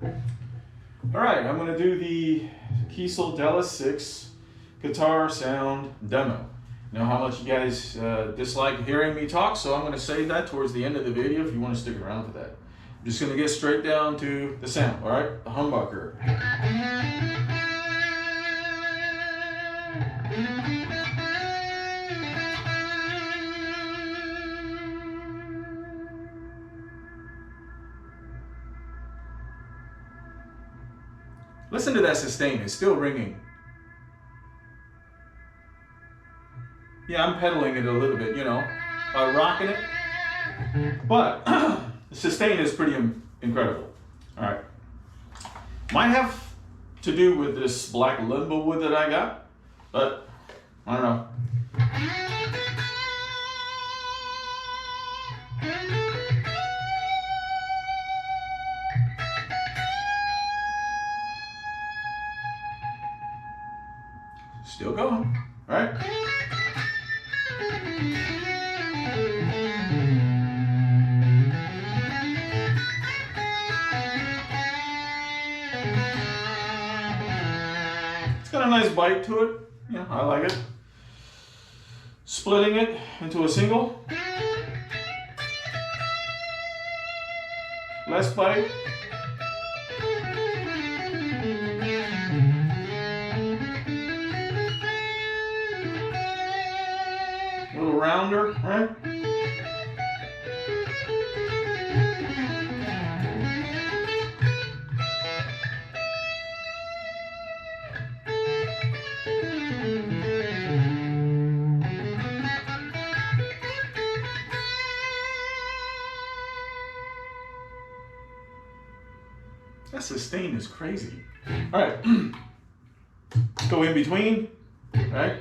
All right, I'm going to do the Kiesel Delos 6 guitar sound demo. I know how much you guys dislike hearing me talk, so I'm going to save that towards the end of the video if you want to stick around for that. I'm just going to get straight down to the sound, all right? The humbucker. Listen to that sustain, it's still ringing. Yeah, I'm pedaling it a little bit, you know, rocking it. But the sustain is pretty incredible. All right. Might have to do with this black limbo wood that I got, but I don't know. Still going, all right? It's got a nice bite to it. Yeah, I like it. Splitting it into a single. Less bite. A little rounder, right? That sustain is crazy. All right, go in between, right?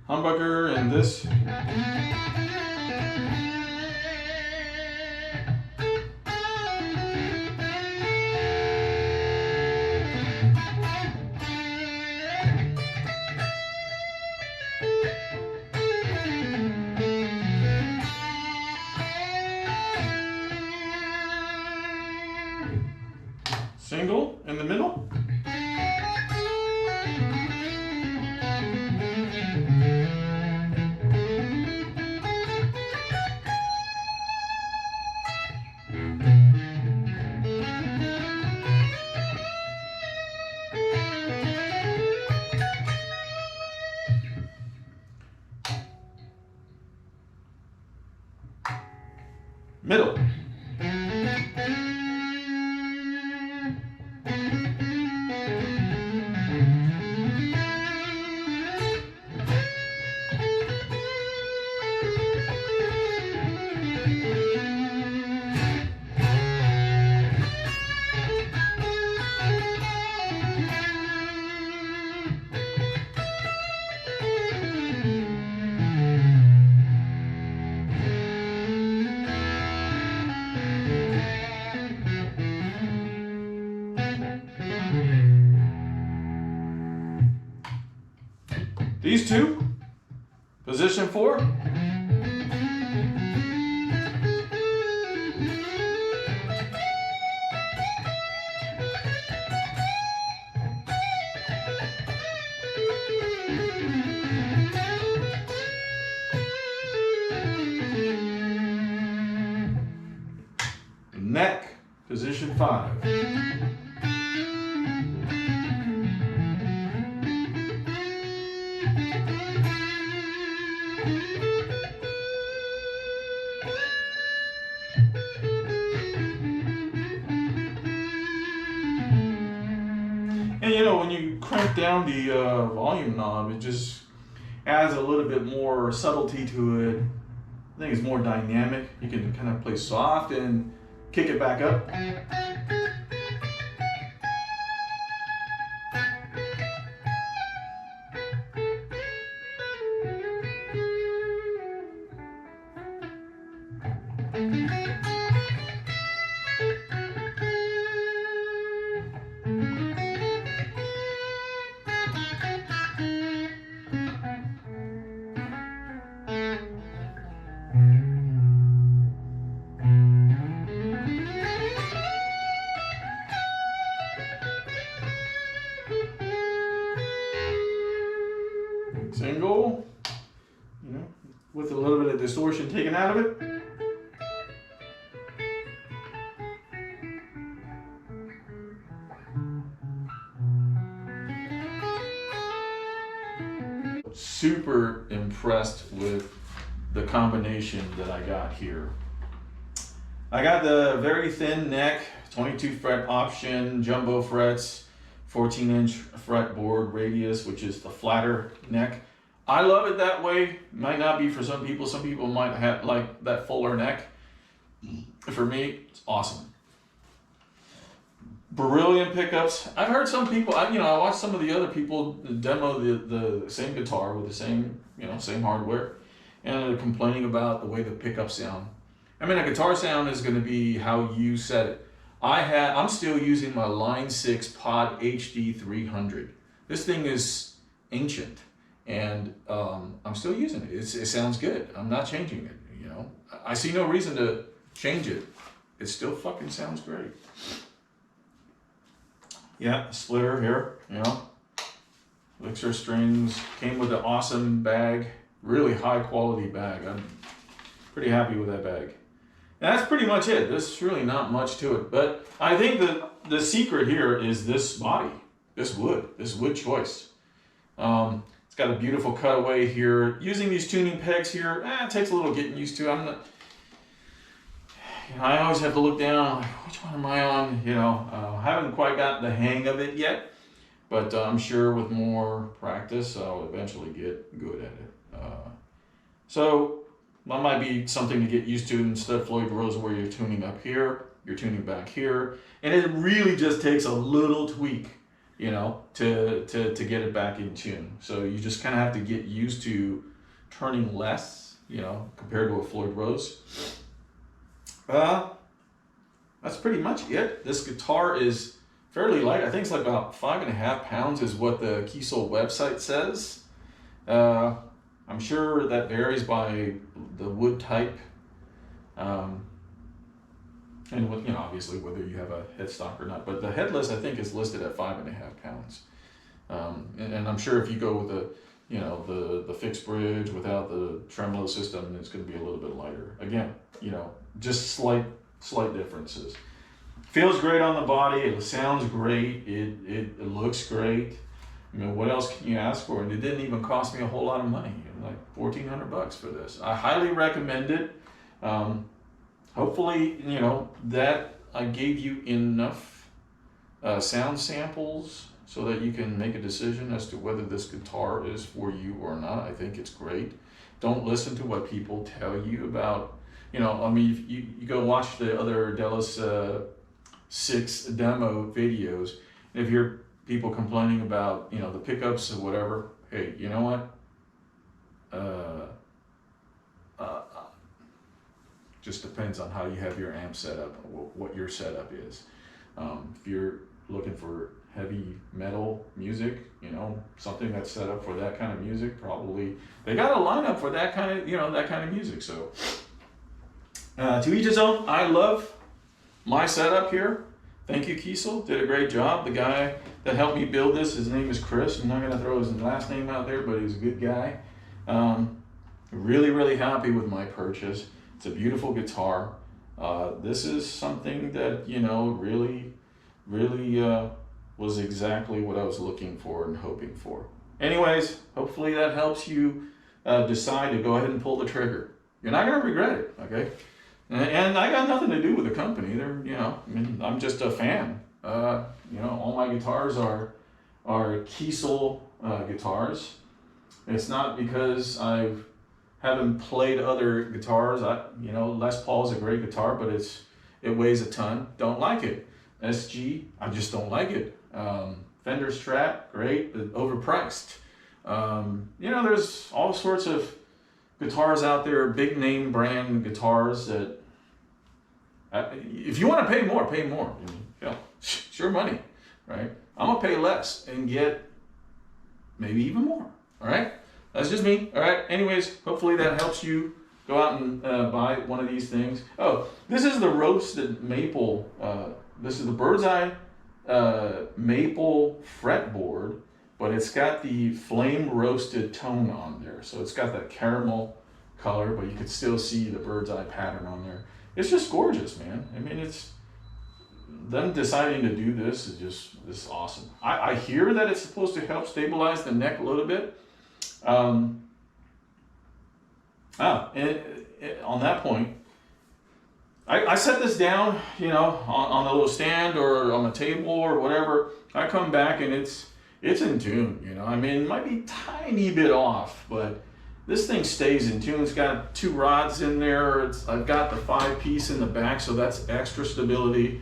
Humbucker and this. Single in the middle. Middle. These two, position 4. Neck, position 5. And you know, when you crank down the volume knob, it just adds a little bit more subtlety to it. I think it's more dynamic. You can kind of play soft and kick it back up. single, you know, with a little bit of distortion taken out of it. Super impressed with the combination that I got here. I got the very thin neck, 22 fret option, jumbo frets, 14-inch fretboard radius, which is the flatter neck. I love it that way. Might not be for some people. Some people might have like that fuller neck. For me, it's awesome. Brilliant pickups. I've heard some people, I watched some of the other people demo the same guitar with the same, same hardware, and they're complaining about the way the pickups sound. I mean, a guitar sound is going to be how you set it. I'm still using my Line 6 Pod HD 300. This thing is ancient, and I'm still using it. It sounds good. I'm not changing it. I see no reason to change it. It still fucking sounds great. Yeah, splitter here, Elixir strings, came with an awesome bag, really high quality bag. I'm pretty happy with that bag. And that's pretty much it. There's really not much to it, but I think that the secret here is this body, this wood choice. It's got a beautiful cutaway here. Using these tuning pegs here, it takes a little getting used to. I always have to look down, like, which one am I on? I haven't quite got the hang of it yet, but I'm sure with more practice, I'll eventually get good at it. So that might be something to get used to instead of Floyd Rose where you're tuning up here, you're tuning back here, and it really just takes a little tweak, to get it back in tune. So you just kind of have to get used to turning less, compared to a Floyd Rose. That's pretty much it. This guitar is fairly light. I think it's like about 5.5 pounds is what the Kiesel website says. I'm sure that varies by the wood type. And obviously whether you have a headstock or not, but the headless I think is listed at 5.5 pounds. And I'm sure if you go with the fixed bridge without the tremolo system, it's going to be a little bit lighter. Again, just slight differences. Feels great on the body. It sounds great. It looks great. What else can you ask for? And it didn't even cost me a whole lot of money. Like $1,400 for this. I highly recommend it. Hopefully, that I gave you enough sound samples so that you can make a decision as to whether this guitar is for you or not. I think it's great. Don't listen to what people tell you about. You go watch the other Delos 6 demo videos. And if you're people complaining about, the pickups or whatever, hey, you know what? Just depends on how you have your amp set up, what your setup is. If you're looking for heavy metal music, something that's set up for that kind of music, probably they got a lineup for that kind of music. So to each his own. I love my setup here. Thank you, Kiesel. Did a great job. The guy that helped me build this, his name is Chris. I'm not going to throw his last name out there, but he's a good guy. Really, really happy with my purchase. It's a beautiful guitar. This is something that, really, really was exactly what I was looking for and hoping for. Anyways, hopefully that helps you decide to go ahead and pull the trigger. You're not going to regret it, okay? And I got nothing to do with the company. I'm just a fan. All my guitars are Kiesel guitars. It's not because I haven't played other guitars. Les Paul's a great guitar, but it weighs a ton. Don't like it. SG, I just don't like it. Fender Strat, great, but overpriced. There's all sorts of guitars out there, big name brand guitars that if you want to pay more, it's your money, right? I'm gonna pay less and get maybe even more. All right, that's just me. All right, anyways, hopefully that helps you go out and buy one of these things. Oh, this is the roasted maple. This is the Bird's Eye maple fretboard but it's got the flame roasted tone on there. So it's got that caramel color, but you can still see the bird's eye pattern on there. It's just gorgeous, man. I mean, it's them deciding to do this is awesome. I hear that it's supposed to help stabilize the neck a little bit. On that point, I set this down, you know, on a little stand or on a table or whatever. I come back and it's in tune, you know. I mean, it might be a tiny bit off, but this thing stays in tune. It's got 2 rods in there. I've got the 5-piece in the back, so that's extra stability.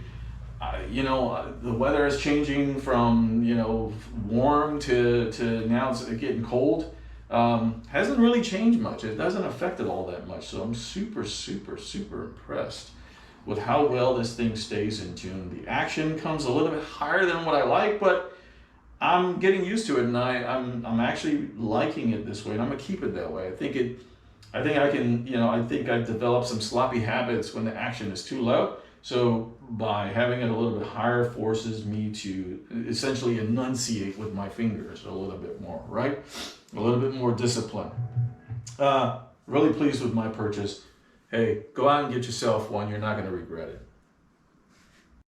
You know, the weather is changing from, you know, warm to now it's getting cold. Hasn't really changed much. It doesn't affect it all that much. So I'm super, super, super impressed with how well this thing stays in tune. The action comes a little bit higher than what I like, but I'm getting used to it, and I'm actually liking it this way, and I'm gonna keep it that way. I think I can, you know, I think I've developed some sloppy habits when the action is too low. So by having it a little bit higher forces me to essentially enunciate with my fingers a little bit more, right? A little bit more discipline. Really pleased with my purchase. Hey, go out and get yourself one. You're not going to regret it.